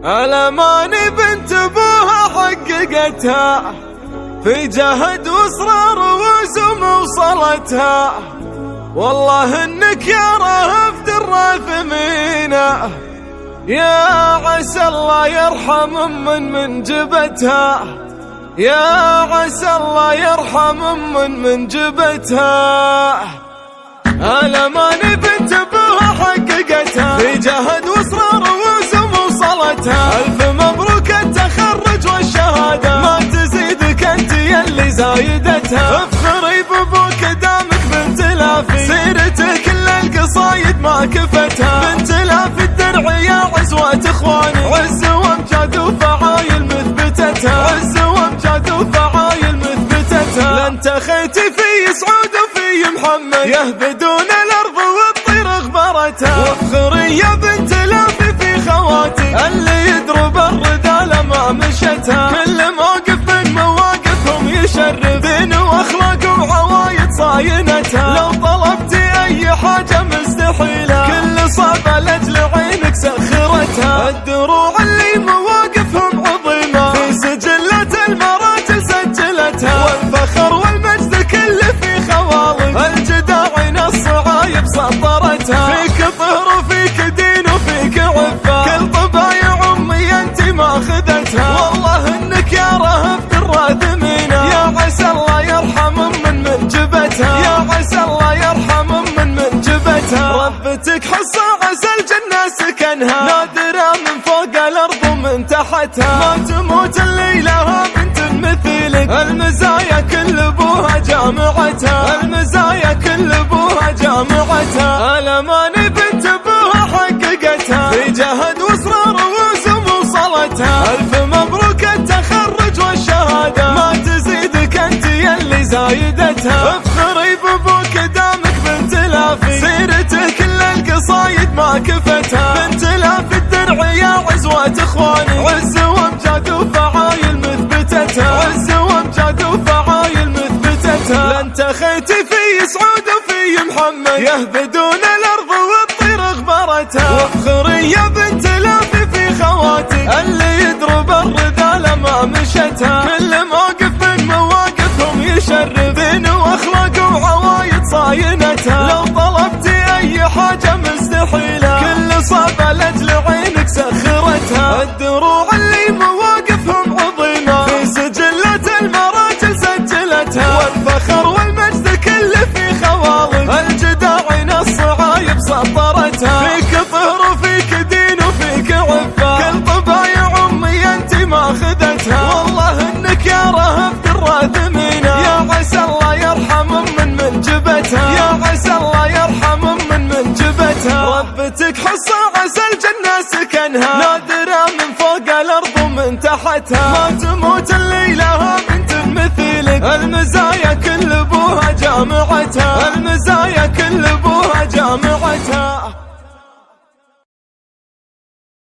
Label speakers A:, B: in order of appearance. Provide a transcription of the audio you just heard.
A: الأماني بنت أبوها حققتها في جهد واصرار وزم وصلتها. والله انك يا رهفت الراثمينة، يا عسى الله يرحم من جبتها، يا عسى الله يرحم من جبتها. الأماني بنت أبوها حققتها في جهد واصرار وزم وصلتها. ألف مبروك التخرج والشهادة، ما تزيدك انت يلي زايدتها. افخري بابوك دامك بنت لافي، سيرتك كل القصايد ما كفتها. بنت لافي الدرع يا عزوة اخواني، عز وامجاد وفعايل مثبتتها، عز وامجاد وفعايل مثبتتها. لن تخيتي في سعود وفي محمد، يهبدون الارض والطير اغبرتها. وافخري يا بنت لافي في خواتك، اللي يدرب الردى ما مشتها. كل موقف من مواقفهم يشرف، دين واخلاق وعوايد صاينتها. لو طلبتي اي حاجة مستحيلة، كل صعبة لاجل عينك سخرتها. الدروع اللي مواقفهم عظيمة، في سجلات المراجل سجلتها. والفخر والمجد كل في خوالق، الجداعين الصعايب سطرتها. فيك طهر وفيك دين وفيك عفة، كل طبايع امي انت ما خذتها. والله انك يا رهفت الراثمينة، يا عسى الله يرحم من جبتها، يا عسى الله يرحم من جبتها. ربتك حصة عسى الجنة سكنها، نادرة من فوق الارض ومن تحتها. ما تموت اللي لها بنت مثيلك، المزايا كل ابوها جامعتها، المزايا كل ابوها جامعتها. الأماني بنت ابوها حققتها في جهد واصرار وزم وصلتها. ألف مبروك التخرج والشهادة، ما تزيدك انت يلي زايدتها. افخري بابوك دامك بنت لافي، سيرته كل القصايد ما كفتها. بنت لافي الدرع يا عزوة اخواني، عز وامجاد وفعايل مثبتتها، عز وامجاد وفعايل مثبتتها. لن تخيتي في سعود وفي محمد، يهبدون الارض والطير اغبرتها. وافخري يا بنت لافي في خواتك، اللي يدرب الردى ما مشتها. كل موقف من مواقفهم يشرف، دين واخلاق وعوايد صاينتها. لو طلبتي اي حاجة مستحيلة، كل صعبة لاجل عينك سخرتها. الدروع اللي مواقفهم عظيمة، في سجلات المراجل سجلتها. والفخر والمجد كل في خوالق، الجداعين الصعايب سطرتها. فيك طهر وفيك دين وفيك عفة، كل طبايع امي انت ما خذتها. والله انك يا رهفت الراثمينة، يا عسى الله يرحم من جبتها، يا عسى الله يرحم من جبتها. ربتك حصة عسى الجنة سكنها، نادرة من فوق الارض ومن تحتها. ما تموت اللي لها بنت مثيلك، المزايا كل ابوها جامعتها، المزايا